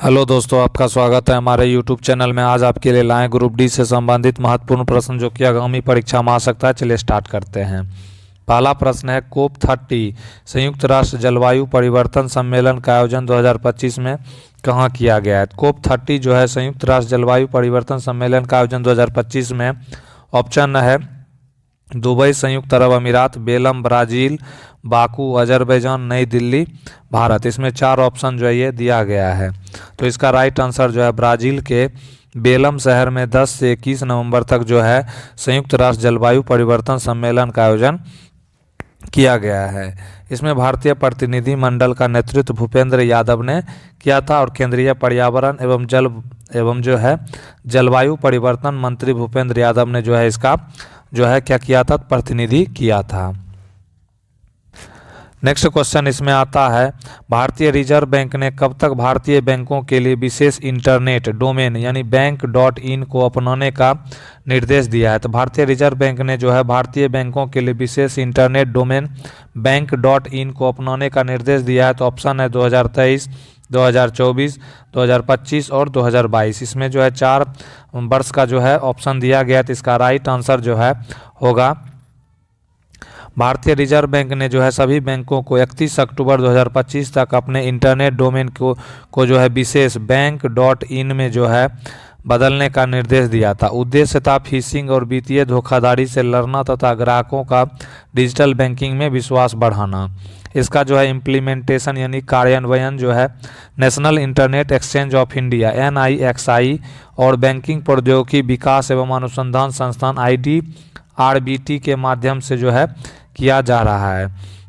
Hello दोस्तों, आपका स्वागत है हमारे यूट्यूब चैनल में। आज आपके लिए लाए ग्रुप डी से संबंधित महत्वपूर्ण प्रश्न जो कि आगामी परीक्षा में आ सकता है। चलिए स्टार्ट करते हैं। पहला प्रश्न है, कोप 30 संयुक्त राष्ट्र जलवायु परिवर्तन सम्मेलन का आयोजन 2025 में कहाँ किया गया है? कोप 30 जो है संयुक्त राष्ट्र जलवायु परिवर्तन सम्मेलन का आयोजन 2025 में ऑप्शन है दुबई संयुक्त अरब अमीरात, बेलम ब्राज़ील, बाकू अजरबैजान, नई दिल्ली भारत। इसमें चार ऑप्शन जो है ये दिया गया है। तो इसका राइट आंसर जो है ब्राज़ील के बेलम शहर में 10 से 21 नवंबर तक जो है संयुक्त राष्ट्र जलवायु परिवर्तन सम्मेलन का आयोजन किया गया है। इसमें भारतीय प्रतिनिधि मंडल का नेतृत्व भूपेंद्र यादव ने किया था और केंद्रीय पर्यावरण एवं जो है जलवायु परिवर्तन मंत्री भूपेंद्र यादव ने जो है इसका जो है क्या किया था, प्रतिनिधि किया था। नेक्स्ट क्वेश्चन इसमें आता है, भारतीय रिजर्व बैंक ने कब तक भारतीय बैंकों के लिए विशेष इंटरनेट डोमेन यानी बैंक.in को अपनाने का निर्देश दिया है? तो भारतीय रिजर्व बैंक ने जो है भारतीय बैंकों के लिए विशेष इंटरनेट डोमेन बैंक.in को अपनाने का निर्देश दिया है। तो ऑप्शन है 2023, 2024, 2025 और 2022। इसमें जो है 4 वर्ष का जो है ऑप्शन दिया गया। तो इसका राइट आंसर जो है होगा भारतीय रिजर्व बैंक ने जो है सभी बैंकों को 31 अक्टूबर 2025 तक अपने इंटरनेट डोमेन को जो है विशेष बैंक.in में जो है बदलने का निर्देश दिया था। उद्देश्य था फिशिंग और वित्तीय धोखाधड़ी से लड़ना तथा ग्राहकों का डिजिटल बैंकिंग में विश्वास बढ़ाना। इसका जो है इम्प्लीमेंटेशन यानी कार्यान्वयन जो है national internet exchange of India NIXI और बैंकिंग प्रौद्योगिकी विकास एवं अनुसंधान संस्थान IDRBT के माध्यम से जो है किया जा रहा है।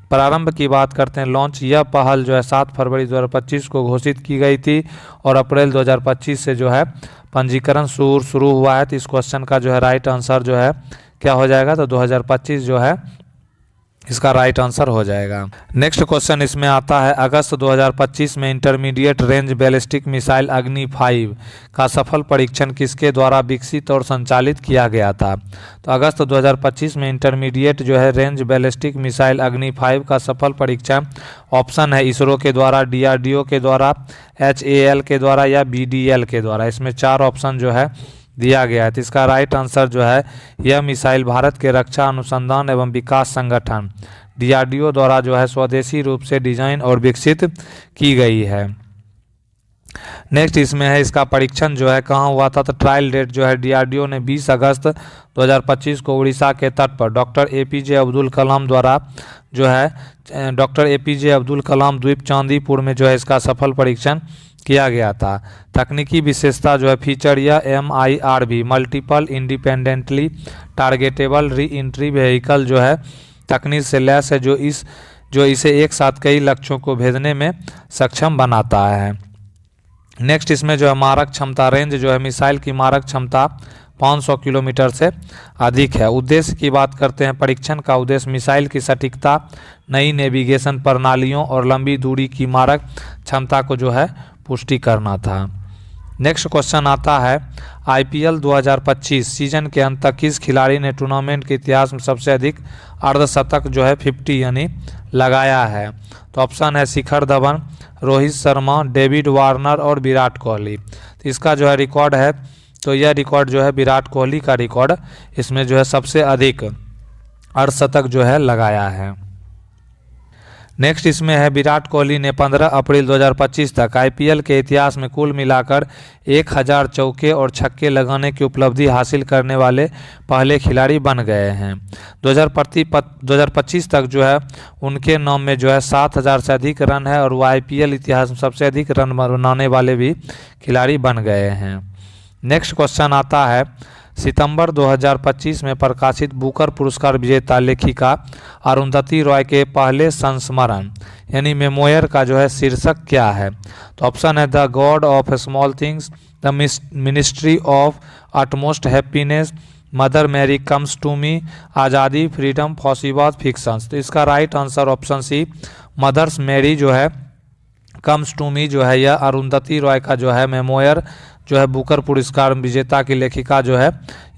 प्रारंभ की बात करते हैं, लॉन्च यह पहल जो है 7 फरवरी 2025 को घोषित की गई थी और अप्रैल 2025 से जो है पंजीकरण शुरू हुआ है। तो इस क्वेश्चन का जो है राइट आंसर जो है क्या हो जाएगा? तो 2025 जो है इसका राइट आंसर हो जाएगा। नेक्स्ट क्वेश्चन इसमें आता है, अगस्त 2025 में इंटरमीडिएट रेंज बैलिस्टिक मिसाइल अग्नि 5 का सफल परीक्षण किसके द्वारा विकसित और संचालित किया गया था? तो अगस्त 2025 में इंटरमीडिएट जो है रेंज बैलिस्टिक मिसाइल अग्नि 5 का सफल परीक्षण ऑप्शन है इसरो के द्वारा, DRDO के द्वारा, HAL के द्वारा या BDL के द्वारा। इसमें 4 ऑप्शन जो है दिया गया है। तो इसका राइट आंसर जो है यह मिसाइल भारत के रक्षा अनुसंधान एवं विकास संगठन DRDO द्वारा जो है स्वदेशी रूप से डिजाइन और विकसित की गई है। नेक्स्ट इसमें है इसका परीक्षण जो है कहाँ हुआ था? तो ट्रायल डेट जो है DRDO ने 20 अगस्त 2025 को उड़ीसा के तट पर डॉक्टर APJ अब्दुल कलाम द्वारा जो है डॉक्टर APJ अब्दुल कलाम द्वीप चांदीपुर में जो है इसका सफल परीक्षण किया गया था। तकनीकी विशेषता जो है फीचर या MIRV multiple independently targetable re entry vehicle जो है तकनीक से लैस है जो इसे एक साथ कई लक्ष्यों को भेजने में सक्षम बनाता है। नेक्स्ट इसमें जो है मारक क्षमता रेंज जो है मिसाइल की मारक क्षमता 500 किलोमीटर से अधिक है। उद्देश्य की बात करते हैं, परीक्षण का उद्देश्य मिसाइल की सटीकता, नई नेविगेशन प्रणालियों और लंबी दूरी की मारक क्षमता को जो है पुष्टि करना था। नेक्स्ट क्वेश्चन आता है, IPL 2025 सीजन के अंत तक किस खिलाड़ी ने टूर्नामेंट के इतिहास में सबसे अधिक अर्धशतक जो है 50 यानी लगाया है? तो ऑप्शन है शिखर धवन, रोहित शर्मा, डेविड वार्नर और विराट कोहली। तो इसका जो है रिकॉर्ड है, तो यह रिकॉर्ड जो है विराट कोहली का रिकॉर्ड इसमें जो है सबसे अधिक अर्धशतक जो है लगाया है। नेक्स्ट इसमें है विराट कोहली ने 15 अप्रैल 2025 तक IPL के इतिहास में कुल मिलाकर 1000 चौके और छक्के लगाने की उपलब्धि हासिल करने वाले पहले खिलाड़ी बन गए हैं। 2025 तक जो है उनके नाम में जो है 7000 से अधिक रन है और वो IPL इतिहास में सबसे अधिक रन बनाने वाले भी खिलाड़ी बन गए हैं। नेक्स्ट क्वेश्चन आता है, सितंबर 2025 में प्रकाशित बुकर पुरस्कार विजेता लेखिका अरुंधति रॉय के पहले संस्मरण यानी मेमोयर का जो है शीर्षक क्या है? तो ऑप्शन है the god of small things, the ministry of utmost happiness, mother mary comes to me, Azadi, freedom, फॉसिबाद, फिक्शंस। तो इसका right answer option C mothers mary जो है कम्स टू मी जो है यह अरुंधति रॉय का जो है मेमोयर जो है बुकर पुरस्कार विजेता की लेखिका जो है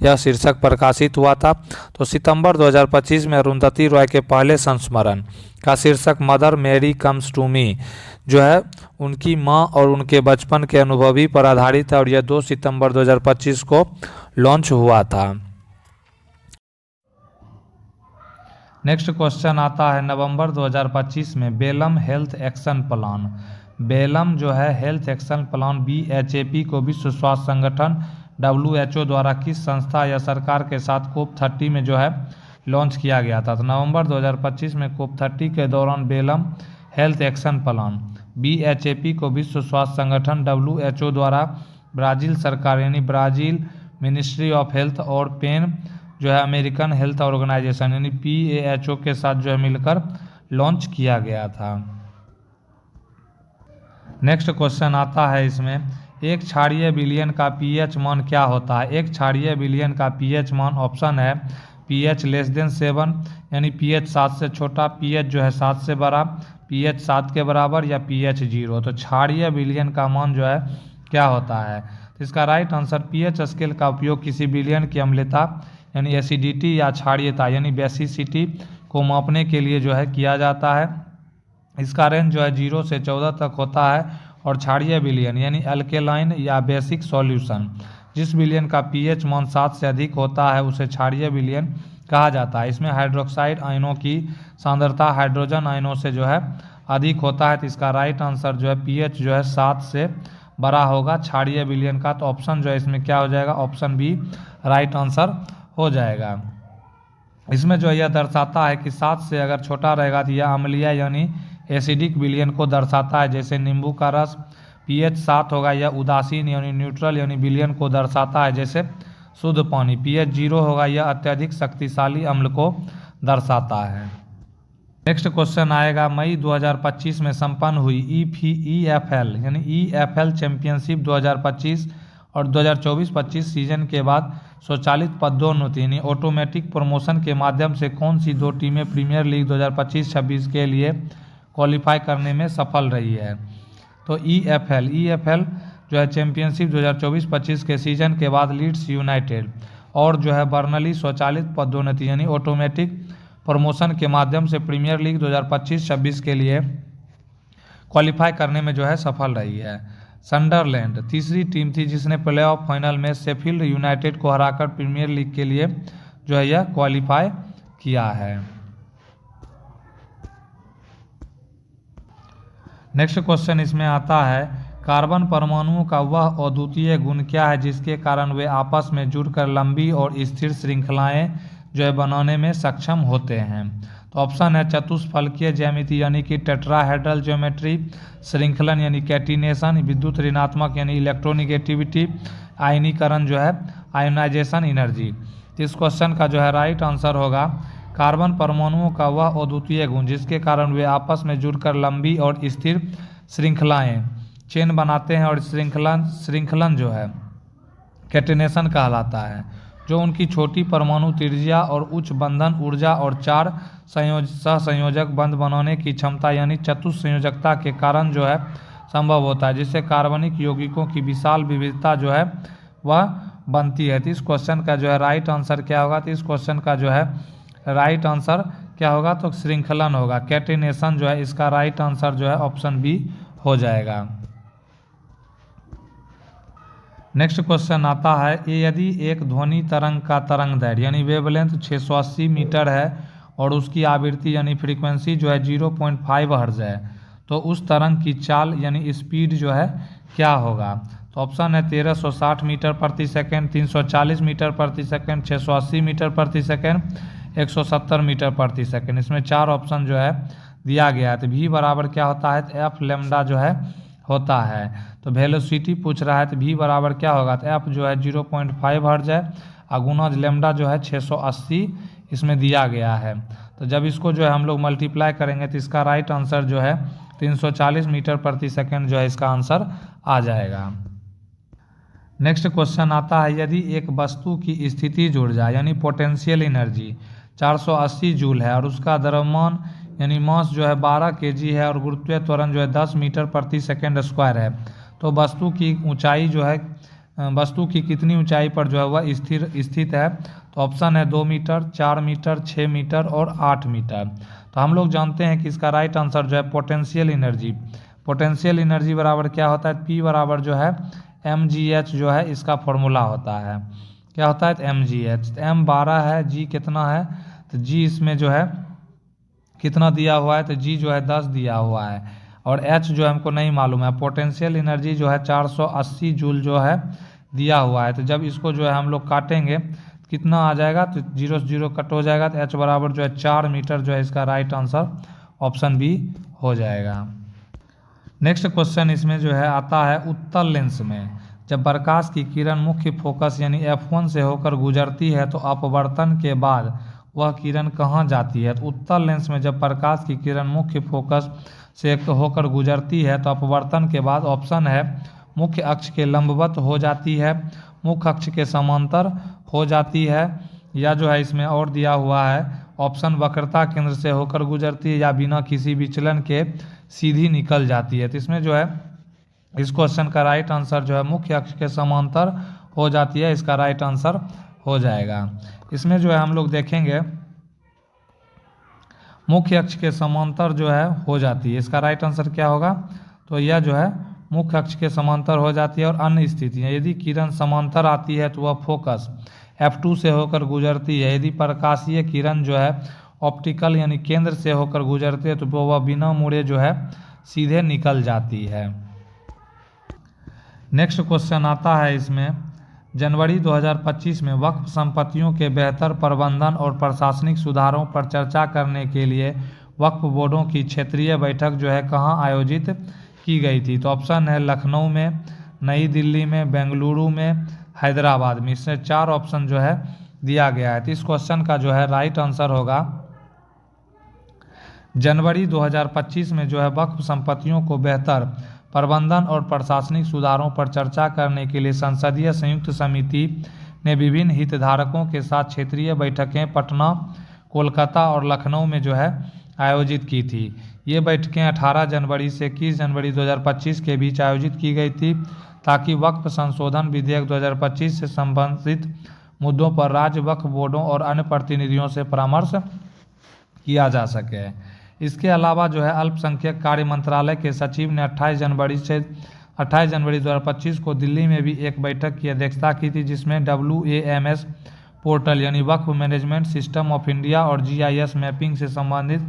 यह शीर्षक प्रकाशित हुआ था। तो सितंबर 2025 में अरुंधति रॉय के पहले संस्मरण का शीर्षक मदर मेरी कम्स टू मी जो है उनकी मां और उनके बचपन के अनुभवी पर आधारित है और यह 2 सितंबर 2025 को लॉन्च हुआ था। नेक्स्ट क्वेश्चन आता है नवंबर 2025 में Belum health action plan. Belum जो है हेल्थ एक्शन प्लान BHAP को विश्व स्वास्थ्य संगठन WHO द्वारा किस संस्था या सरकार के साथ COP30 में जो है लॉन्च किया गया था। तो नवंबर 2025 में COP30 के दौरान Belum health action plan BHAP को विश्व स्वास्थ्य संगठन WHO द्वारा ब्राज़ील सरकार यानी ब्राज़ील मिनिस्ट्री ऑफ हेल्थ और पेन जो है अमेरिकन हेल्थ ऑर्गेनाइजेशन यानी PAHO के साथ जो है मिलकर लॉन्च किया गया था। नेक्स्ट क्वेश्चन आता है इसमें एक क्षारीय विलयन का pH मान क्या होता है। एक क्षारीय विलयन का pH मान ऑप्शन है pH <7 यानी pH 7 से छोटा, pH जो है 7 से बड़ा, pH 7 के बराबर या pH 0। तो क्षारीय विलयन का मान जो है क्या होता है। तो इसका राइट आंसर pH स्केल का उपयोग किसी विलयन की अम्लता यानी एसिडिटी या क्षारीयता यानी बेसिसिटी को मापने के लिए जो है किया जाता है। इसका रेंज जो है 0 से 14 तक होता है और क्षारीय विलयन यानी अल्केलाइन या बेसिक सॉल्यूशन जिस विलयन का pH मान 7 से अधिक होता है उसे क्षारीय विलयन कहा जाता है। इसमें हाइड्रोक्साइड आयनों की सांद्रता हाइड्रोजन आयनों से जो है अधिक होता है। तो इसका राइट आंसर जो है pH जो है 7 से बड़ा होगा क्षारीय विलयन का। तो ऑप्शन जो है इसमें क्या हो जाएगा, ऑप्शन बी राइट आंसर हो जाएगा। इसमें जो यह दर्शाता है कि 7 से अगर छोटा रहेगा तो यह अम्लीय यानी एसिडिक विलयन को दर्शाता है। जैसे नींबू का रस pH 7 होगा, यह उदासीन यानी न्यूट्रल यानी विलयन को दर्शाता है। जैसे शुद्ध पानी pH 0 होगा, यह अत्यधिक शक्तिशाली अम्ल को दर्शाता है। नेक्स्ट क्वेश्चन आएगा मई 2025 में संपन्न हुई EFL यानी EFL चैंपियनशिप 2025 और 2024-25 सीजन के बाद स्वचालित पदोन्नति यानी ऑटोमेटिक प्रमोशन के माध्यम से कौन सी 2 टीमें प्रीमियर लीग 2025-26 के लिए क्वालिफाई करने में सफल रही है। तो EFL जो है चैंपियनशिप 2024-25 के सीजन के बाद लीड्स यूनाइटेड और जो है बर्नली स्वचालित पदोन्नति यानी ऑटोमेटिक प्रमोशन के माध्यम से प्रीमियर लीग 2025-26 के लिए क्वालिफाई करने में जो है सफल रही है। सनडरलैंड तीसरी टीम थी जिसने प्लेऑफ फाइनल में शेफील्ड यूनाइटेड को हराकर प्रीमियर लीग के लिए जो है यह क्वालिफाई किया है। नेक्स्ट क्वेश्चन इसमें आता है कार्बन परमाणुओं का वह अद्वितीय गुण क्या है जिसके कारण वे आपस में जुड़कर लंबी और स्थिर श्रृंखलाएं जो है बनाने में सक्षम होते हैं। तो ऑप्शन है चतुष्फलकीय ज्यामिति यानी कि टेट्राहेड्रल ज्योमेट्री, श्रृंखलन यानी कैटिनेशन, विद्युत ऋणात्मक यानी इलेक्ट्रोनिगेटिविटी, आयनीकरण जो है आयोनाइजेशन एनर्जी। तो इस क्वेश्चन का जो है राइट आंसर होगा कार्बन परमाणुओं का वह अद्वितीय गुण जिसके कारण वे आपस में जुड़कर लंबी और स्थिर श्रृंखलाएं चेन बनाते हैं और श्रृंखलन जो है कैटिनेशन कहलाता है, जो उनकी छोटी परमाणु त्रिज्या और उच्च बंधन ऊर्जा और 4 सहसंयोजक बंध बनाने की क्षमता यानी चतुस्संयोजकता के कारण जो है संभव होता है, जिससे कार्बनिक यौगिकों की विशाल विविधता जो है वह बनती है। तो इस क्वेश्चन का जो है राइट आंसर क्या होगा, तो इस क्वेश्चन का जो है राइट आंसर क्या होगा, तो श्रृंखलन होगा, कैटिनेशन जो है इसका राइट आंसर जो है ऑप्शन बी हो जाएगा। नेक्स्ट क्वेश्चन आता है यदि एक ध्वनि तरंग का तरंग दैर्घ्य यानी वेवलेंथ 680 मीटर है और उसकी आवृत्ति यानी फ्रीक्वेंसी जो है 0.5 हर्ट्ज है तो उस तरंग की चाल यानी स्पीड जो है क्या होगा। तो ऑप्शन है 1360 मीटर प्रति सेकंड, 340 मीटर प्रति सेकंड, 680 मीटर प्रति सेकंड, 170 मीटर प्रति सेकंड। इसमें 4 ऑप्शन जो है दिया गया है। तो v बराबर क्या होता है, तो एफ लेमडा जो है होता है। तो वेलोसिटी पूछ रहा है तो v बराबर क्या होगा, तो एफ जो है 0.5 हर्ट्ज है और गुना लेमडा जो है 680 इसमें दिया गया है। तो जब इसको जो है हम लोग मल्टीप्लाई करेंगे तो इसका राइट आंसर जो है 340 मीटर प्रति सेकंड जो है इसका आंसर आ जाएगा। नेक्स्ट क्वेश्चन आता है यदि एक वस्तु की स्थिति जुड़ जाए यानी पोटेंशियल एनर्जी 480 जूल है और उसका द्रव्यमान यानी मास जो है 12 kg है और गुरुत्वीय त्वरण जो है 10 मीटर प्रति सेकंड स्क्वायर है तो वस्तु की ऊंचाई जो है वस्तु की कितनी ऊंचाई पर जो है वह स्थित है। तो ऑप्शन है 2 मीटर, 4 मीटर, 6 मीटर और 8 मीटर। तो हम लोग जानते हैं कि इसका राइट आंसर जो है पोटेंशियल एनर्जी। पोटेंशियल एनर्जी बराबर क्या होता है, P बराबर जो है mgh जो है इसका फॉर्मूला होता है। क्या होता है, mgh। m 12 है, g कितना है, तो g इसमें जो है कितना दिया हुआ है, तो g जो है 10 दिया हुआ है और h जो हमको नहीं मालूम है। पोटेंशियल एनर्जी जो है 480 जूल जो है दिया हुआ है। तो जब इसको जो है हम लोग काटेंगे कितना आ जाएगा, तो 0 से 0 कट हो जाएगा, तो h बराबर जो है 4 मीटर जो है इसका राइट आंसर ऑप्शन बी हो जाएगा। नेक्स्ट क्वेश्चन इसमें जो है आता है, उत्तल लेंस में जब प्रकाश की किरण मुख्य फोकस यानी F1 से होकर गुजरती है तो अपवर्तन के बाद वह किरण कहाँ जाती है। तो उत्तल लेंस में जब प्रकाश की किरण मुख्य फोकस से होकर गुजरती है तो अपवर्तन के बाद ऑप्शन है मुख्य अक्ष के लंबवत हो जाती है, मुख्य अक्ष के समांतर हो जाती है, या जो है इसमें और दिया हुआ है ऑप्शन वक्रता केंद्र से होकर गुजरती है, या बिना किसी विचलन के सीधी निकल जाती है। तो इसमें जो है इस क्वेश्चन का राइट आंसर जो है मुख्य अक्ष के समांतर हो जाती है, इसका राइट आंसर हो जाएगा। इसमें जो है हम लोग देखेंगे मुख्य अक्ष के समांतर जो है हो जाती है, इसका राइट आंसर क्या होगा, तो यह जो है मुख्य अक्ष के समांतर हो जाती है। और अन्य स्थितियाँ, यदि किरण समांतर आती है तो वह फोकस F2 से होकर गुजरती है, यदि प्रकाशीय किरण जो है ऑप्टिकल यानी केंद्र से होकर गुजरती है तो वह बिना मुड़े जो है सीधे निकल जाती है। नेक्स्ट क्वेश्चन आता है इसमें, जनवरी 2025 में वक्फ संपत्तियों के बेहतर प्रबंधन और प्रशासनिक सुधारों पर चर्चा करने के लिए वक्फ बोर्डों की क्षेत्रीय बैठक जो है कहाँ आयोजित की गई थी। तो ऑप्शन है लखनऊ में, नई दिल्ली में, बेंगलुरु में, हैदराबाद में। इससे 4 ऑप्शन जो है दिया गया है। तो इस क्वेश्चन का जो है राइट आंसर होगा जनवरी 2025 में जो है वक्फ संपत्तियों को बेहतर प्रबंधन और प्रशासनिक सुधारों पर चर्चा करने के लिए संसदीय संयुक्त समिति ने विभिन्न हितधारकों के साथ क्षेत्रीय बैठकें पटना, कोलकाता और लखनऊ में जो है आयोजित की थी। ये बैठकें 18 जनवरी से 21 जनवरी 2025 के बीच आयोजित की गई थी ताकि वक्फ संशोधन विधेयक 2025 से संबंधित मुद्दों पर राज्य वक्फ बोर्डों और अन्य प्रतिनिधियों से परामर्श किया जा सके। इसके अलावा जो है अल्पसंख्यक कार्य मंत्रालय के सचिव ने 28 जनवरी 2025 को दिल्ली में भी एक बैठक की अध्यक्षता की थी, जिसमें WAMS पोर्टल यानी वक्फ मैनेजमेंट सिस्टम ऑफ इंडिया और GIS मैपिंग से संबंधित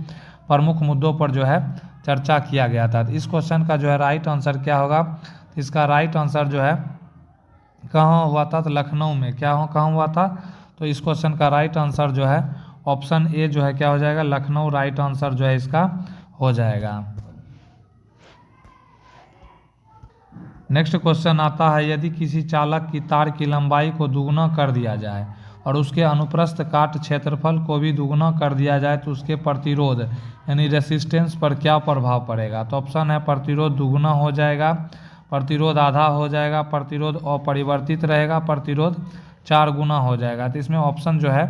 प्रमुख मुद्दों पर जो है चर्चा किया गया था। इस क्वेश्चन का जो है राइट आंसर क्या होगा, इसका राइट आंसर जो है कहाँ हुआ था, तो लखनऊ में। कहाँ हुआ था, तो इस क्वेश्चन का राइट आंसर जो है ऑप्शन ए जो है क्या हो जाएगा, लखनऊ राइट आंसर जो है इसका हो जाएगा। नेक्स्ट क्वेश्चन आता है, यदि किसी चालक की तार की लंबाई को दुगुना कर दिया जाए और उसके अनुप्रस्थ काट क्षेत्रफल को भी दुगुना कर दिया जाए तो उसके प्रतिरोध यानी रेसिस्टेंस पर क्या प्रभाव पड़ेगा। तो ऑप्शन है प्रतिरोध दुगुना हो जाएगा, प्रतिरोध आधा हो जाएगा, प्रतिरोध अपरिवर्तित रहेगा, प्रतिरोध 4 गुना हो जाएगा। तो इसमें ऑप्शन जो है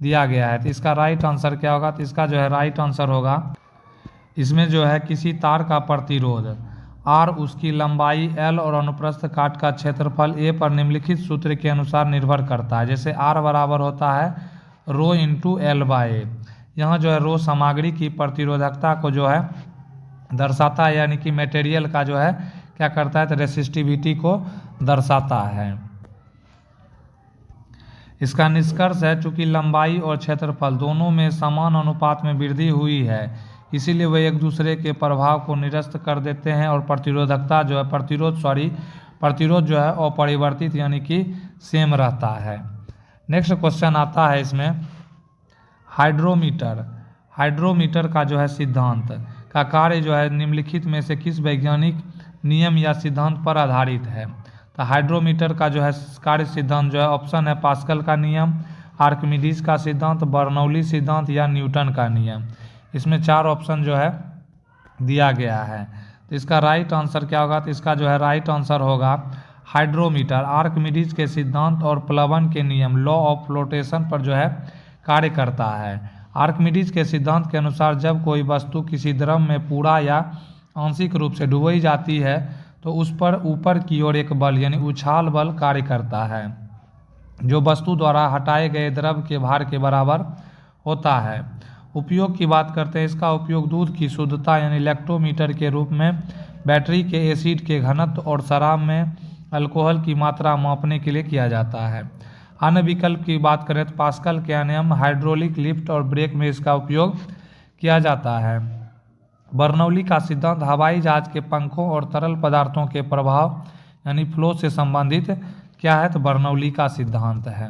दिया गया है। तो इसका राइट आंसर क्या होगा, तो इसका जो है राइट आंसर होगा इसमें जो है किसी तार का प्रतिरोध R, उसकी लंबाई L और अनुप्रस्थ काट का क्षेत्रफल A पर निम्नलिखित सूत्र के अनुसार निर्भर करता है। जैसे R बराबर होता है रो इंटू L/A। यहाँ जो है रो सामग्री की प्रतिरोधकता को जो है दर्शाता है, यानी कि मटेरियल का जो है क्या करता है, तो रेसिस्टिविटी को दर्शाता है। इसका निष्कर्ष है चूंकि लंबाई और क्षेत्रफल दोनों में समान अनुपात में वृद्धि हुई है, इसीलिए वे एक दूसरे के प्रभाव को निरस्त कर देते हैं और प्रतिरोधकता जो है प्रतिरोध जो है अपरिवर्तित यानी कि सेम रहता है। नेक्स्ट क्वेश्चन आता है इसमें, हाइड्रोमीटर का जो है सिद्धांत का कार्य जो है निम्नलिखित में से किस वैज्ञानिक नियम या सिद्धांत पर आधारित है। तो हाइड्रोमीटर का जो है कार्य सिद्धांत जो है ऑप्शन है पास्कल का नियम, आर्किमिडीज का सिद्धांत, बर्नौली सिद्धांत या न्यूटन का नियम। इसमें 4 ऑप्शन जो है दिया गया है। तो इसका राइट आंसर क्या होगा, तो इसका जो है राइट आंसर होगा हाइड्रोमीटर आर्किमिडीज के सिद्धांत और प्लवन के नियम लॉ ऑफ फ्लोटेशन पर जो है कार्य करता है। आर्किमिडीज के सिद्धांत के अनुसार जब कोई वस्तु किसी द्रव में पूरा या आंशिक रूप से डुबोई जाती है तो उस पर ऊपर की ओर एक बल यानी उछाल बल कार्य करता है, जो वस्तु द्वारा हटाए गए द्रव के भार के बराबर होता है। उपयोग की बात करते हैं। इसका उपयोग दूध की शुद्धता यानी लैक्टोमीटर के रूप में, बैटरी के एसिड के घनत्व और शराब में अल्कोहल की मात्रा मापने के लिए किया जाता है। अन्य विकल्प की बात करें तो पास्कल के नियम, हाइड्रोलिक लिफ्ट और ब्रेक में इसका उपयोग किया जाता है। बर्नौली का सिद्धांत हवाई जहाज के पंखों और तरल पदार्थों के प्रभाव यानी फ्लो से संबंधित क्या है, तो बर्नौली का सिद्धांत है।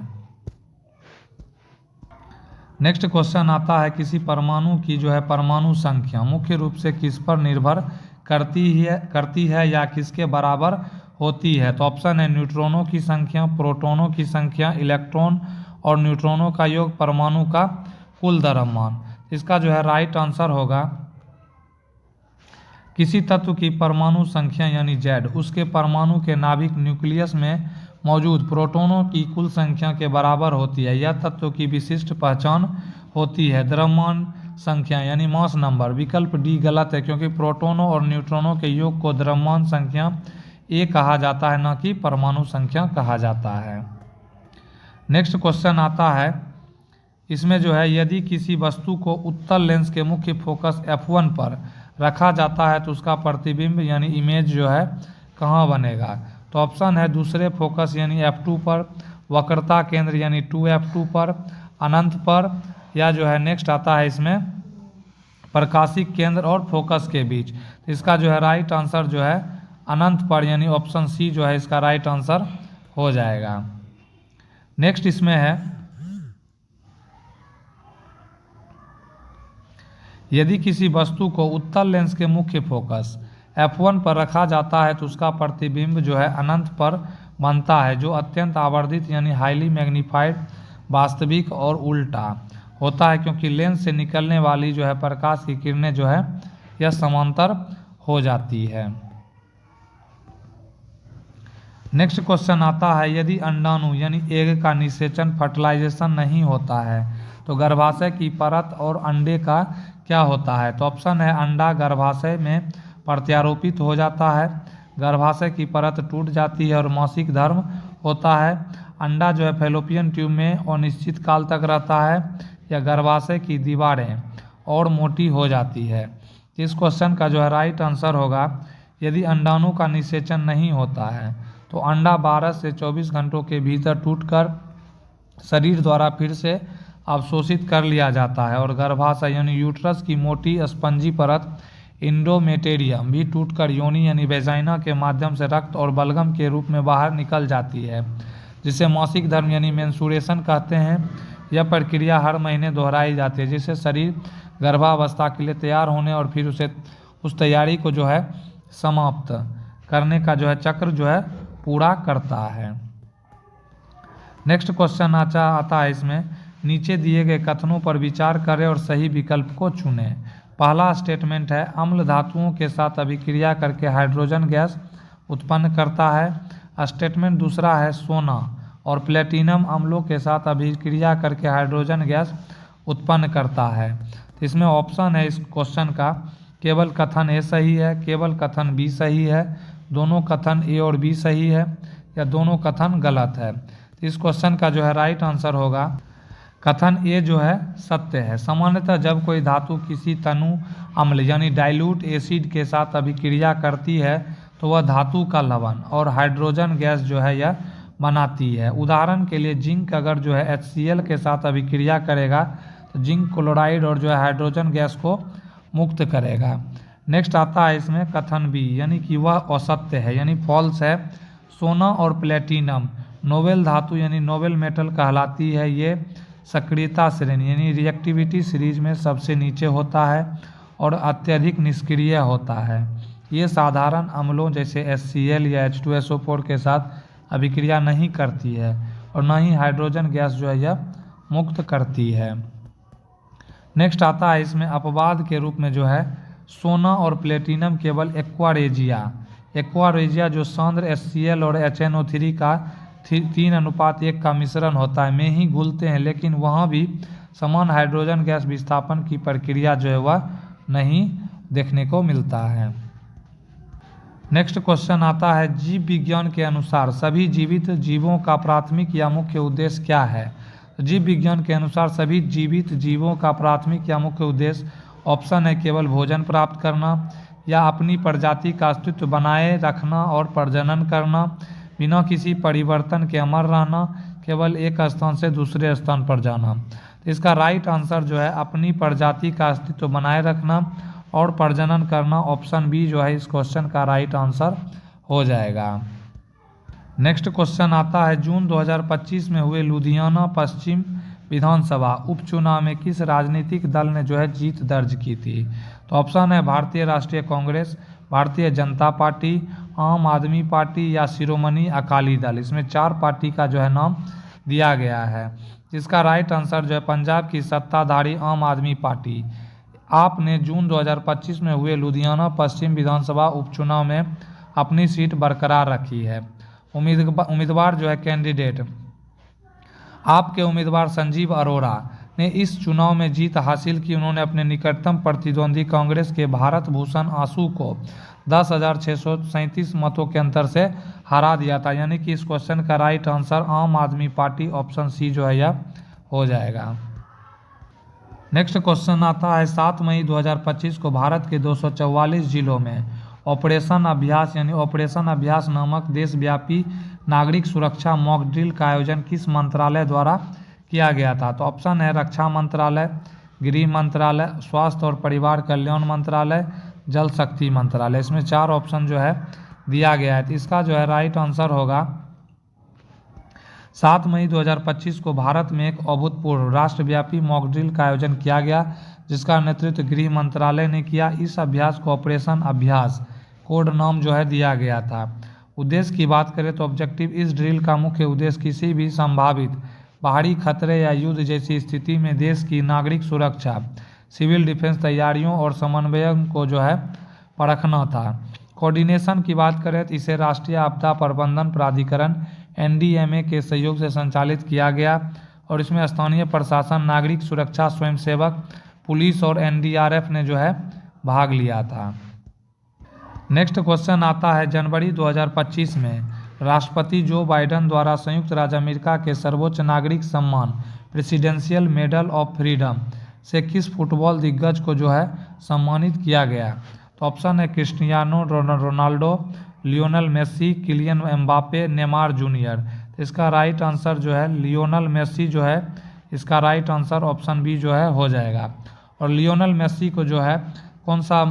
नेक्स्ट क्वेश्चन आता है, किसी परमाणु की जो है परमाणु संख्या मुख्य रूप से किस पर निर्भर करती है या किसके बराबर होती है। तो ऑप्शन है न्यूट्रॉनों की संख्या, प्रोटॉनों की संख्या, इलेक्ट्रॉन और न्यूट्रॉनों का योग, परमाणु का कुल द्रव्यमान। इसका जो है राइट आंसर होगा किसी तत्व की परमाणु संख्या यानी Z उसके परमाणु के नाभिक न्यूक्लियस में मौजूद प्रोटॉनों की कुल संख्या के बराबर होती है। यह तत्व की विशिष्ट पहचान होती है। द्रव्यमान संख्या यानी मास नंबर, विकल्प डी गलत है, क्योंकि प्रोटॉनों और न्यूट्रॉनों के योग को द्रव्यमान संख्या ए कहा जाता है, न कि परमाणु संख्या कहा जाता है। नेक्स्ट क्वेश्चन आता है, इसमें जो है यदि किसी वस्तु को उत्तल लेंस के मुख्य फोकस f1 पर रखा जाता है तो उसका प्रतिबिंब यानी इमेज जो है कहाँ बनेगा। तो ऑप्शन है दूसरे फोकस यानी f2 पर, वक्रता केंद्र यानी 2f2 पर, अनंत पर, या जो है नेक्स्ट आता है इसमें प्रकाशिक केंद्र और फोकस के बीच। तो इसका जो है राइट आंसर जो है अनंत पर यानी ऑप्शन सी जो है इसका राइट आंसर हो जाएगा। नेक्स्ट इसमें है, यदि किसी वस्तु को उत्तल लेंस के मुख्य फोकस f1 पर रखा जाता है तो उसका प्रतिबिंब जो है अनंत पर बनता है, जो अत्यंत आवर्धित यानी हाईली मैग्नीफाइड, वास्तविक और उल्टा होता है, क्योंकि लेंस से निकलने वाली जो है प्रकाश की किरणें जो है यह समांतर हो जाती है। नेक्स्ट क्वेश्चन आता है, यदि अंडाणु यानी एग का निषेचन फर्टिलाइजेशन नहीं होता है तो गर्भाशय की परत और अंडे का क्या होता है। तो ऑप्शन है अंडा गर्भाशय में प्रत्यारोपित हो जाता है, गर्भाशय की परत टूट जाती है और मासिक धर्म होता है, अंडा जो है फैलोपियन ट्यूब में अनिश्चित काल तक रहता है, या गर्भाशय की दीवारें और मोटी हो जाती है। इस क्वेश्चन का जो है राइट आंसर होगा यदि अंडाणु का निषेचन नहीं होता है तो अंडा 12 से 24 घंटों के भीतर टूटकर शरीर द्वारा फिर से अवशोषित कर लिया जाता है और गर्भाशय यानी यूट्रस की मोटी स्पंजी परत इंडोमेटेरियम भी टूटकर योनि यानी वेजाइना के माध्यम से रक्त और बलगम के रूप में बाहर निकल जाती है, जिसे मासिक धर्म यानी मेंस्ट्रुएशन कहते हैं। यह प्रक्रिया हर महीने दोहराई जाती है, जिससे शरीर गर्भावस्था के लिए तैयार होने और फिर उस तैयारी को जो है समाप्त करने का जो है चक्र जो है पूरा करता है। नेक्स्ट क्वेश्चन आता है इसमें, नीचे दिए गए कथनों पर विचार करें और सही विकल्प को चुनें। पहला स्टेटमेंट है अम्ल धातुओं के साथ अभिक्रिया करके हाइड्रोजन गैस उत्पन्न करता है। स्टेटमेंट दूसरा है सोना और प्लेटिनम अम्लों के साथ अभिक्रिया करके हाइड्रोजन गैस उत्पन्न करता है। तो इसमें ऑप्शन है इस क्वेश्चन का केवल कथन ए सही है, केवल कथन बी सही है, दोनों कथन ए और बी सही है, या दोनों कथन गलत है। तो इस क्वेश्चन का जो है राइट आंसर होगा कथन ए जो है सत्य है। सामान्यतः जब कोई धातु किसी तनु अम्ल यानी डाइल्यूट एसिड के साथ अभिक्रिया करती है तो वह धातु का लवण और हाइड्रोजन गैस जो है यह बनाती है। उदाहरण के लिए जिंक अगर जो है HCl के साथ अभिक्रिया करेगा तो जिंक क्लोराइड और जो है हाइड्रोजन गैस को मुक्त करेगा। नेक्स्ट आता है इसमें कथन बी यानी कि वह असत्य है यानी फॉल्स है। सोना और प्लेटिनम नोबेल धातु यानी नोबेल मेटल कहलाती है। ये सक्रियता श्रेणी यानी रिएक्टिविटी सीरीज में सबसे नीचे होता है और अत्यधिक निष्क्रिय होता है। ये साधारण अम्लों जैसे HCl या H2SO4 के साथ अभिक्रिया नहीं करती है और न ही हाइड्रोजन गैस जो है यह मुक्त करती है। नेक्स्ट आता है इसमें अपवाद के रूप में जो है सोना और प्लेटिनम केवल एक्वारेजिया जो सांद्र HCl और HNO3 का 3:1 का मिश्रण होता है में ही घुलते हैं, लेकिन वहाँ भी समान हाइड्रोजन गैस विस्थापन की प्रक्रिया जो है वह नहीं देखने को मिलता है। नेक्स्ट क्वेश्चन आता है, जीव विज्ञान के अनुसार सभी जीवित जीवों का प्राथमिक या मुख्य उद्देश्य क्या है? जीव विज्ञान के अनुसार सभी जीवित जीवों का प्राथमिक या मुख्य उद्देश्य ऑप्शन है केवल भोजन प्राप्त करना, या अपनी प्रजाति का अस्तित्व बनाए रखना और प्रजनन करना, बिना किसी परिवर्तन के अमर रहना, केवल एक स्थान से दूसरे स्थान पर जाना। तो इसका राइट आंसर जो है अपनी प्रजाति का अस्तित्व बनाए रखना और प्रजनन करना, ऑप्शन बी जो है इस क्वेश्चन का राइट आंसर हो जाएगा। नेक्स्ट क्वेश्चन आता है, जून 2025 में हुए लुधियाना पश्चिम विधानसभा उपचुनाव में किस राजनीतिक दल ने जो है जीत दर्ज की थी? तो ऑप्शन है भारतीय राष्ट्रीय कांग्रेस, भारतीय जनता पार्टी, आम आदमी पार्टी या शिरोमणि अकाली दल। इसमें 4 पार्टी का जो है नाम दिया गया है, जिसका राइट आंसर जो है पंजाब की सत्ताधारी आम आदमी पार्टी। आपने जून 2025 में हुए लुधियाना पश्चिम विधानसभा उपचुनाव में अपनी सीट बरकरार रखी है। उम्मीदवार जो है कैंडिडेट, आपके उम्मीदवार संजीव अरोड़ा ने इस चुनाव में जीत हासिल की। उन्होंने अपने निकटतम प्रतिद्वंदी कांग्रेस के भारत भूषण आसू को 10,637 मतों के अंतर से हरा दिया था, यानी कि इस क्वेश्चन का राइट आंसर आम आदमी पार्टी, ऑप्शन सी जो है यह हो जाएगा। नेक्स्ट क्वेश्चन आता है, 7 मई 2025 को भारत के 244 जिलों में ऑपरेशन अभ्यास यानी ऑपरेशन अभ्यास नामक देशव्यापी नागरिक सुरक्षा मॉक ड्रिल का आयोजन किस मंत्रालय द्वारा किया गया था? तो ऑप्शन है रक्षा मंत्रालय, गृह मंत्रालय, स्वास्थ्य और परिवार कल्याण मंत्रालय, जल शक्ति मंत्रालय। इसमें 4 ऑप्शन जो है दिया गया है, तो इसका जो है राइट आंसर होगा 7 मई 2025 को भारत में एक अभूतपूर्व राष्ट्रव्यापी मॉक ड्रिल का आयोजन किया गया, जिसका नेतृत्व गृह मंत्रालय ने किया। इस अभ्यास को ऑपरेशन अभ्यास कोड नाम जो है दिया गया था। उद्देश्य की बात करें तो ऑब्जेक्टिव, इस ड्रिल का मुख्य उद्देश्य किसी भी संभावित बाहरी खतरे या युद्ध जैसी स्थिति में देश की नागरिक सुरक्षा, सिविल डिफेंस तैयारियों और समन्वय को जो है परखना था। कोऑर्डिनेशन की बात करें तो इसे राष्ट्रीय आपदा प्रबंधन प्राधिकरण NDMA के सहयोग से संचालित किया गया और इसमें स्थानीय प्रशासन, नागरिक सुरक्षा स्वयंसेवक, पुलिस और NDRF ने जो है भाग लिया था। नेक्स्ट क्वेश्चन आता है, जनवरी 2025 में राष्ट्रपति जो बाइडेन द्वारा संयुक्त राज्य अमेरिका के सर्वोच्च नागरिक सम्मान प्रेसिडेंशियल मेडल ऑफ फ्रीडम से किस फुटबॉल दिग्गज को जो है सम्मानित किया गया? तो ऑप्शन है Cristiano Ronaldo, Lionel Messi, Kylian Mbappe, Neymar junior. तो इसका राइट आंसर जो है लियोनल मेसी जो है इसका राइट आंसर ऑप्शन बी जो है हो जाएगा। और लियोनल मेसी को जो है कौन सा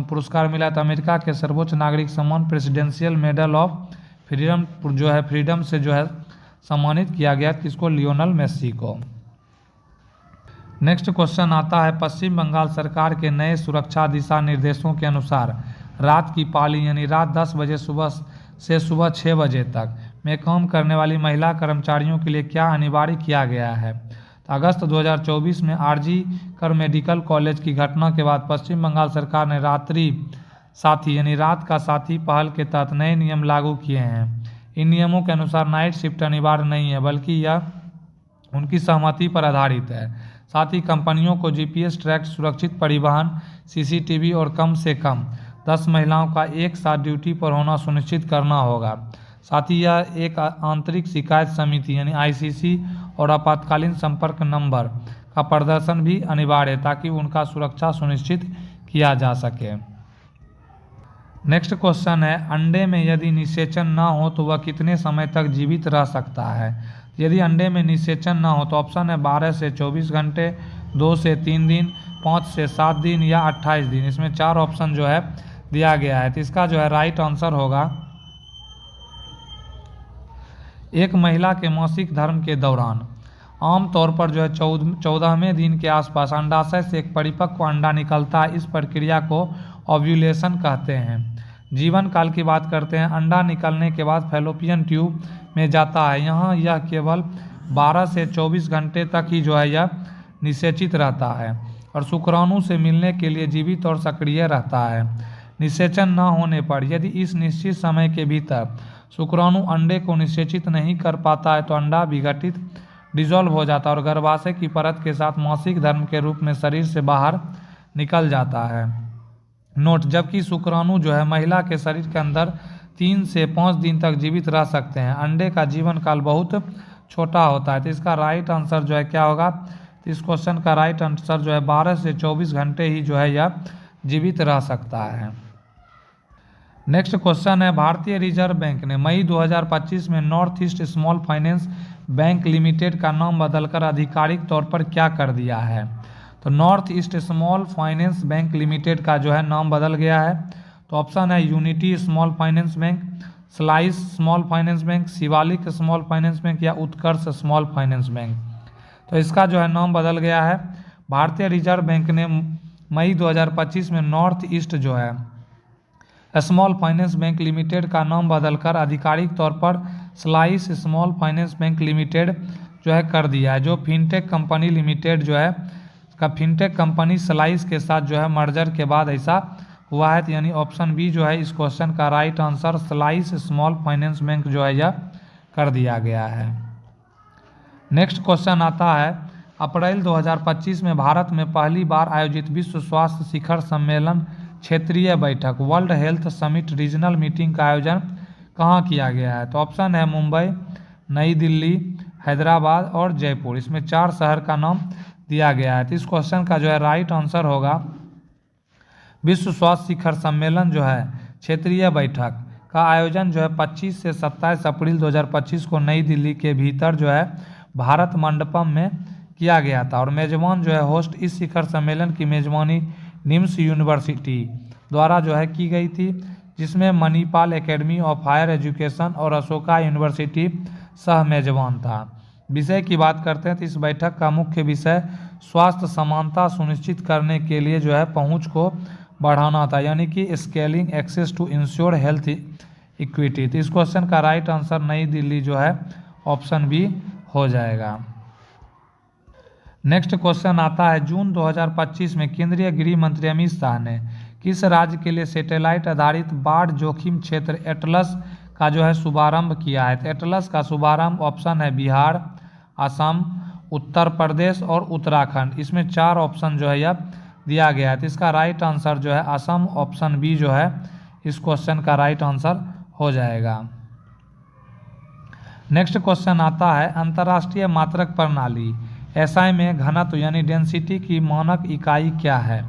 पुरस्कार मिला था? अमेरिका के सर्वोच्च नागरिक सम्मान प्रेसिडेंशियल मेडल ऑफ फ्रीडम जो है फ्रीडम से जो है सम्मानित किया गया, किसको? लियोनल मेसी को। नेक्स्ट क्वेश्चन आता है, पश्चिम बंगाल सरकार के नए सुरक्षा दिशा निर्देशों के अनुसार रात की पाली यानी रात 10 बजे सुबह से सुबह 6 बजे तक में काम करने वाली महिला कर्मचारियों के लिए क्या अनिवार्य किया गया है? तो अगस्त 2024 में RG कर मेडिकल कॉलेज की घटना के बाद पश्चिम बंगाल सरकार ने रात्रि साथी यानी रात का साथी पहल के तहत नए नियम लागू किए हैं। इन नियमों के अनुसार नाइट शिफ्ट अनिवार्य नहीं है, बल्कि यह उनकी सहमति पर आधारित है। साथ ही कंपनियों को GPS ट्रैक, सुरक्षित परिवहन, CCTV और कम से कम 10 महिलाओं का एक साथ ड्यूटी पर होना सुनिश्चित करना होगा। साथ ही यह एक आंतरिक शिकायत समिति यानी ICC और आपातकालीन संपर्क नंबर का प्रदर्शन भी अनिवार्य है, ताकि उनका सुरक्षा सुनिश्चित किया जा सके। नेक्स्ट क्वेश्चन है, अंडे में यदि निषेचन ना हो तो वह कितने समय तक जीवित रह सकता है? यदि अंडे में निषेचन ना हो तो ऑप्शन है 12 से 24 घंटे, 2 से 3 दिन, 5 से 7 दिन या 28 दिन। इसमें 4 ऑप्शन जो है दिया गया है, तो इसका जो है राइट आंसर होगा एक महिला के मासिक धर्म के दौरान आमतौर पर जो है 14वें दिन के आसपास अंडाशय से एक परिपक्व अंडा निकलता है। इस प्रक्रिया को ओव्यूलेशन कहते हैं। जीवन काल की बात करते हैं, अंडा निकलने के बाद फैलोपियन ट्यूब में जाता है। यहाँ यह केवल 12 से 24 घंटे तक ही जो है यह निषेचित रहता है और शुक्राणु से मिलने के लिए जीवित और सक्रिय रहता है। निषेचन न होने पर यदि इस निश्चित समय के भीतर शुक्राणु अंडे को निषेचित नहीं कर पाता है तो अंडा विघटित डिसॉल्व हो जाता है और गर्भाशय की परत के साथ मासिक धर्म के रूप में शरीर से बाहर निकल जाता है। नोट, जबकि शुक्राणु जो है महिला के शरीर के अंदर 3 से 5 दिन तक जीवित रह सकते हैं। अंडे का जीवन काल बहुत छोटा होता है। तो इसका राइट आंसर जो है क्या होगा, तो इस क्वेश्चन का राइट आंसर जो है 12 से 24 घंटे ही जो है यह जीवित रह सकता है। नेक्स्ट क्वेश्चन है, भारतीय रिजर्व बैंक ने मई 2025 में north east small finance bank limited का नाम बदलकर आधिकारिक तौर पर क्या कर दिया है। तो north east small finance bank limited का जो है नाम बदल गया है। तो ऑप्शन है unity small finance bank, slice small finance bank, Shivalik small finance bank या उत्कर्ष स्मॉल फाइनेंस बैंक। तो इसका जो है नाम बदल गया है। भारतीय रिजर्व बैंक ने मई 2025 में नॉर्थ ईस्ट जो है स्मॉल फाइनेंस बैंक लिमिटेड का नाम बदलकर आधिकारिक तौर पर slice small finance bank limited जो है कर दिया है। जो फिनटेक कंपनी लिमिटेड जो है का फिनटेक कंपनी स्लाइस के साथ जो है मर्जर के बाद ऐसा हुआ है। यानी ऑप्शन बी जो है इस क्वेश्चन का right answer, slice small finance bank जो है यह कर दिया गया है। नेक्स्ट क्वेश्चन आता है, अप्रैल 2025 में भारत में पहली बार आयोजित विश्व स्वास्थ्य शिखर सम्मेलन क्षेत्रीय बैठक world health summit regional meeting का आयोजन कहाँ किया गया है। तो ऑप्शन है मुंबई, नई दिल्ली, हैदराबाद और जयपुर। इसमें 4 शहर का नाम दिया गया है। तो इस क्वेश्चन का जो है राइट आंसर होगा, विश्व स्वास्थ्य शिखर सम्मेलन जो है क्षेत्रीय बैठक का आयोजन जो है 25 से 27 अप्रैल 2025 को नई दिल्ली के भीतर जो है भारत मंडपम में किया गया था। और मेजबान जो है होस्ट इस शिखर सम्मेलन की मेजबानी निम्स यूनिवर्सिटी द्वारा जो है की गई थी, जिसमें Manipal academy of higher education और अशोका यूनिवर्सिटी सह मेजबान था। विषय की बात करते हैं तो इस बैठक का मुख्य विषय स्वास्थ्य समानता सुनिश्चित करने के लिए जो है पहुंच को बढ़ाना था, यानी कि scaling access to ensure health equity. तो इस क्वेश्चन का राइट आंसर नई दिल्ली जो है ऑप्शन बी हो जाएगा। नेक्स्ट क्वेश्चन आता है, जून 2025 में केंद्रीय गृह मंत्री अमित शाह ने किस राज्य के लिए सैटेलाइट आधारित बाढ़ जोखिम क्षेत्र एटलस का जो है शुभारंभ किया है। तो एटलस का शुभारंभ ऑप्शन है बिहार, असम, उत्तर प्रदेश और उत्तराखंड। इसमें 4 ऑप्शन जो है यह दिया गया है। तो इसका राइट आंसर जो है असम, ऑप्शन बी जो है इस क्वेश्चन का राइट आंसर हो जाएगा। नेक्स्ट क्वेश्चन आता है, अंतर्राष्ट्रीय मात्रक प्रणाली एसआई में घनत्व यानी डेंसिटी की मानक इकाई क्या है।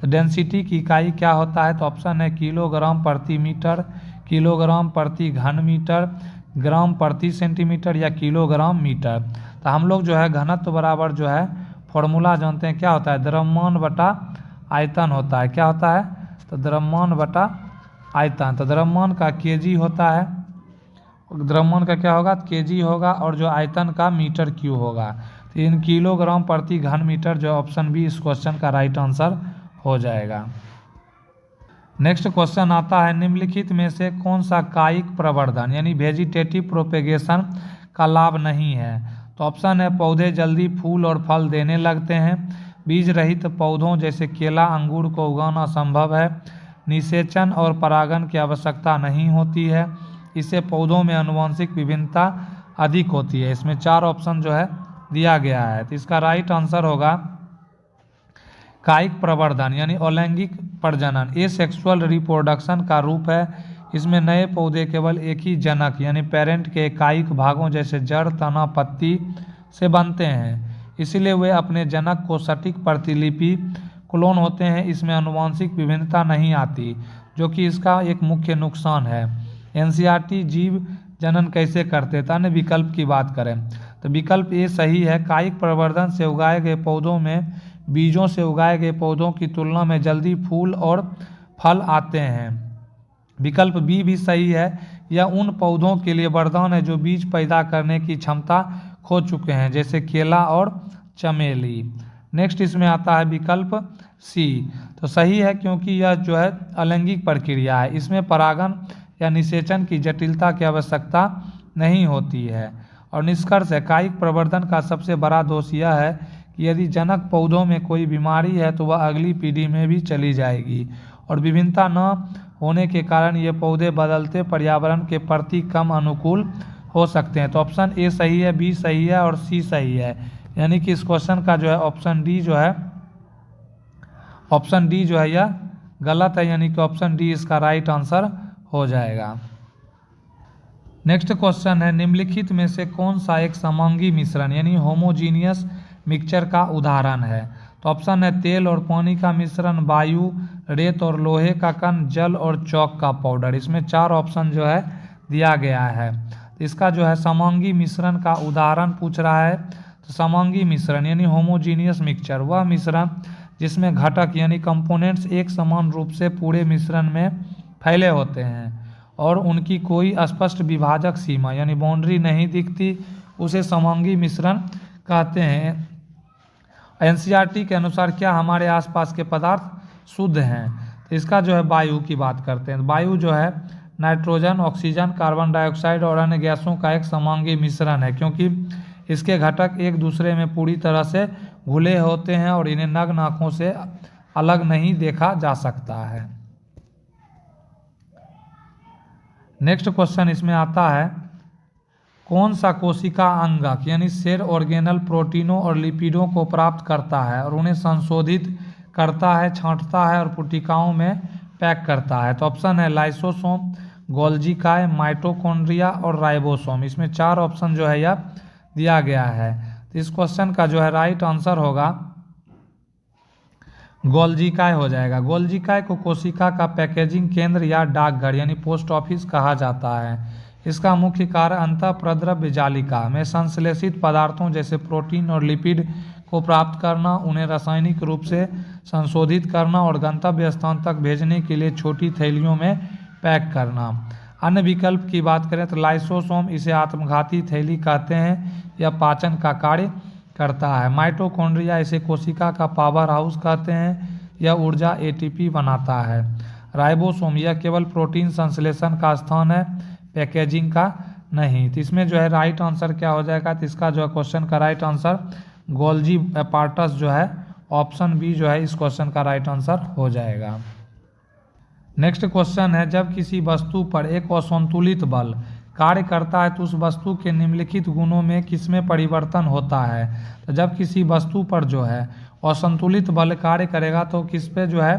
तो डेंसिटी की इकाई क्या होता है। तो ऑप्शन है किलोग्राम प्रति मीटर, किलोग्राम प्रति घन मीटर, ग्राम प्रति सेंटीमीटर या किलोग्राम मीटर। तो हम लोग जो है घनत्व बराबर जो है फॉर्मूला जानते हैं, क्या होता है, द्रव्यमान बटा आयतन होता है। क्या होता है, तो द्रव्यमान बटा आयतन। तो द्रव्यमान का केजी होता है, द्रव्यमान का क्या होगा, केजी होगा, और जो आयतन का मीटर क्यूब होगा। तो इन किलोग्राम प्रति घन मीटर जो ऑप्शन बी इस क्वेश्चन का राइट आंसर हो जाएगा। नेक्स्ट क्वेश्चन आता है, निम्नलिखित में से कौन सा कायिक प्रवर्धन यानी वेजिटेटिव प्रोपेगेशन का लाभ नहीं है। तो ऑप्शन है पौधे जल्दी फूल और फल देने लगते हैं, बीज रहित पौधों जैसे केला अंगूर को उगाना संभव है, निषेचन और परागण की आवश्यकता नहीं होती है, इससे पौधों में आनुवंशिक विभिन्नता अधिक होती है। इसमें 4 ऑप्शन जो है दिया गया है। तो इसका राइट आंसर होगा कायिक प्रवर्धन यानी अलैंगिक प्रजनन, ये सेक्सुअल रिप्रोडक्शन का रूप है। इसमें नए पौधे केवल एक ही जनक यानी पेरेंट के कायिक भागों जैसे जड़, तना, पत्ती से बनते हैं, इसीलिए वे अपने जनक को सटीक प्रतिलिपि क्लोन होते हैं। इसमें आनुवंशिक विभिन्नता नहीं आती, जो कि इसका एक मुख्य नुकसान है। एनसीईआरटी जीव जनन कैसे करते थे, अन्य विकल्प की बात करें तो विकल्प ए सही है, कायिक प्रवर्धन से उगाए गए पौधों में बीजों से उगाए गए पौधों की तुलना में जल्दी फूल और फल आते हैं। विकल्प बी भी सही है, यह उन पौधों के लिए वरदान है जो बीज पैदा करने की क्षमता खो चुके हैं, जैसे केला और चमेली। नेक्स्ट इसमें आता है विकल्प सी, तो सही है क्योंकि यह जो है अलैंगिक प्रक्रिया है, इसमें परागण या निषेचन की जटिलता की आवश्यकता नहीं होती है। और निष्कर्ष है, कायिक प्रवर्धन का सबसे बड़ा दोष यह है कि यदि जनक पौधों में कोई बीमारी है तो वह अगली पीढ़ी में भी चली जाएगी, और विभिन्नता न होने के कारण ये पौधे बदलते पर्यावरण के प्रति कम अनुकूल हो सकते हैं। तो ऑप्शन ए सही है, बी सही है और सी सही है, यानी कि इस क्वेश्चन का जो है ऑप्शन डी जो है यह गलत है, यानी कि ऑप्शन डी इसका राइट आंसर हो जाएगा। नेक्स्ट क्वेश्चन है, निम्नलिखित में से कौन सा एक समांगी मिश्रण यानी होमोजीनियस मिक्सचर का उदाहरण है? तो ऑप्शन है तेल और पानी का मिश्रण, वायु, रेत और लोहे का कण, जल और चौक का पाउडर। इसमें 4 ऑप्शन जो है दिया गया है। इसका जो है समांगी मिश्रण का उदाहरण पूछ रहा है। तो समांगी मिश्रण यानी होमोजीनियस मिक्सचर वह मिश्रण जिसमें घटक यानी कंपोनेंट्स एक समान रूप से पूरे मिश्रण में फैले होते हैं और उनकी कोई स्पष्ट विभाजक सीमा यानी बाउंड्री नहीं दिखती, उसे समांगी मिश्रण कहते हैं। एनसीईआरटी के अनुसार क्या हमारे आसपास के पदार्थ शुद्ध हैं? तो इसका जो है वायु की बात करते हैं। वायु जो है नाइट्रोजन, ऑक्सीजन, कार्बन डाइऑक्साइड और अन्य गैसों का एक समांगी मिश्रण है, क्योंकि इसके घटक एक दूसरे में पूरी तरह से घुले होते हैं और इन्हें नग्न आंखों से अलग नहीं देखा जा सकता है। नेक्स्ट क्वेश्चन इसमें आता है, कौन सा कोशिका अंगक यानी सेल ऑर्गेनल प्रोटीनों और लिपिडों को प्राप्त करता है और उन्हें संशोधित करता है, छांटता है और पुटिकाओं में पैक करता है? तो ऑप्शन है लाइसोसोम, गोल्जी काय, माइटोकॉन्ड्रिया और राइबोसोम। इसमें 4 ऑप्शन जो है यह दिया गया है। तो इस क्वेश्चन का जो है राइट आंसर होगा गोल्जी काय हो जाएगा। गोल्जी काय को कोशिका का पैकेजिंग केंद्र या डाकघर यानी पोस्ट ऑफिस कहा जाता है। इसका मुख्य कार्य अंतःप्रद्रव्य जालिका में संश्लेषित पदार्थों जैसे प्रोटीन और लिपिड को प्राप्त करना, उन्हें रासायनिक रूप से संशोधित करना और गंतव्य स्थान तक भेजने के लिए छोटी थैलियों में पैक करना। अन्य विकल्प की बात करें तो लाइसोसोम, इसे आत्मघाती थैली कहते हैं, यह पाचन का कार्य करता है। माइटोकॉन्ड्रिया, इसे कोशिका का पावर हाउस कहते हैं, यह ऊर्जा एटीपी बनाता है। राइबोसोम, यह केवल प्रोटीन संश्लेषण का स्थान है, पैकेजिंग का नहीं। तो इसमें जो है राइट आंसर क्या हो जाएगा? तो इसका जो है क्वेश्चन का राइट आंसर गोल्जी एपार्टस जो है ऑप्शन बी जो है इस क्वेश्चन का राइट आंसर हो जाएगा। नेक्स्ट क्वेश्चन है, जब किसी वस्तु पर एक असंतुलित बल कार्य करता है तो उस वस्तु के निम्नलिखित गुणों में किसमें परिवर्तन होता है? तो जब किसी वस्तु पर जो है असंतुलित बल कार्य करेगा तो किस पे जो है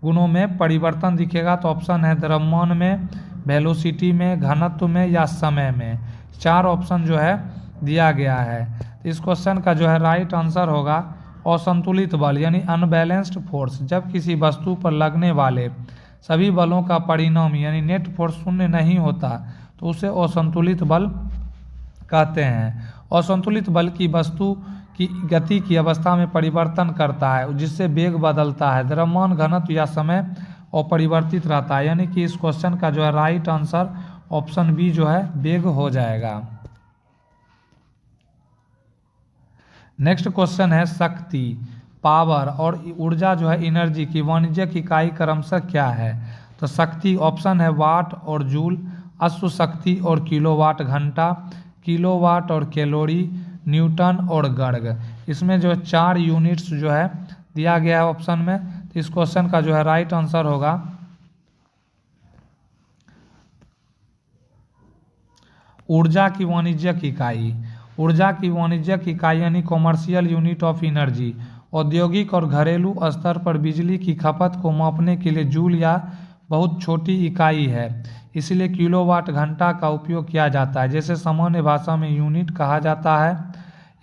गुणों में परिवर्तन दिखेगा? तो ऑप्शन है द्रव्यमान में, वेलोसिटी में, घनत्व में या समय में। 4 ऑप्शन जो है दिया गया है। तो इस क्वेश्चन का जो है राइट आंसर होगा असंतुलित बल यानी अनबैलेंस्ड फोर्स। जब किसी वस्तु पर लगने वाले सभी बलों का परिणाम यानी नेट फोर्स शून्य नहीं होता तो उसे असंतुलित बल कहते हैं। असंतुलित बल की वस्तु की गति की अवस्था में परिवर्तन करता है, जिससे वेग बदलता है। द्रव्यमान, घनत्व या समय अपरिवर्तित रहता है, यानी कि इस क्वेश्चन का जो है राइट आंसर ऑप्शन बी जो है वेग हो जाएगा। नेक्स्ट क्वेश्चन है, शक्ति, पावर और ऊर्जा जो है एनर्जी की वाणिज्यिक इकाई क्रमशः क्या है? तो शक्ति ऑप्शन है वाट और जूल, अश्व शक्ति और किलोवाट घंटा, किलोवाट और कैलोरी, न्यूटन और गर्ग। इसमें जो 4 यूनिट्स जो है दिया गया है ऑप्शन में। तो इस क्वेश्चन का जो है राइट आंसर होगा ऊर्जा की वाणिज्यिक इकाई। ऊर्जा की वाणिज्यिक इकाई यानी कॉमर्शियल यूनिट ऑफ एनर्जी औद्योगिक और घरेलू स्तर पर बिजली की खपत को मापने के लिए जूल या बहुत छोटी इकाई है, इसलिए किलोवाट घंटा का उपयोग किया जाता है। जैसे सामान्य भाषा में यूनिट कहा जाता है।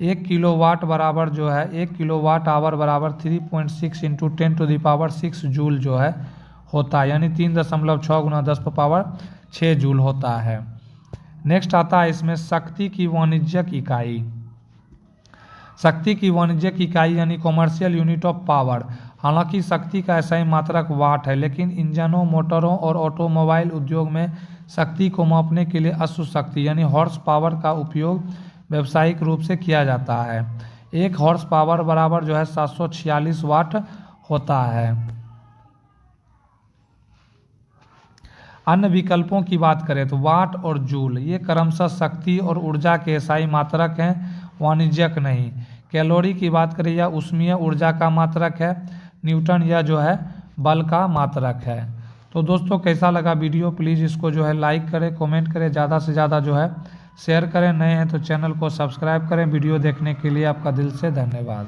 1 किलोवाट बराबर जो है 1 किलोवाट आवर बराबर 3.6 इंटू 10⁶ जूल जो है होता है, यानी 3.6 गुना 10⁻6 जूल होता है। नेक्स्ट आता है इसमें शक्ति की वाणिज्यिक इकाई। शक्ति की वाणिज्यिक इकाई यानी कॉमर्शियल यूनिट ऑफ पावर। हालांकि शक्ति का ऐसा ही मात्रक वाट है, लेकिन इंजनों, मोटरों और ऑटोमोबाइल उद्योग में शक्ति को मापने के लिए अश्व शक्ति यानी हॉर्स पावर का उपयोग व्यावसायिक रूप से किया जाता है। 1 हॉर्स पावर बराबर जो है 746 वाट होता है। अन्य विकल्पों की बात करें तो वाट और जूल ये क्रमशः शक्ति और ऊर्जा के एसआई मात्रक हैं, वाणिज्यिक नहीं। कैलोरी की बात करें या ऊष्मीय ऊर्जा का मात्रक है। न्यूटन या जो है बल का मात्रक है। तो दोस्तों कैसा लगा वीडियो, प्लीज़ इसको जो है लाइक करें, कमेंट करें, ज़्यादा से ज़्यादा जो है शेयर करें। नए हैं तो चैनल को सब्सक्राइब करें। वीडियो देखने के लिए आपका दिल से धन्यवाद।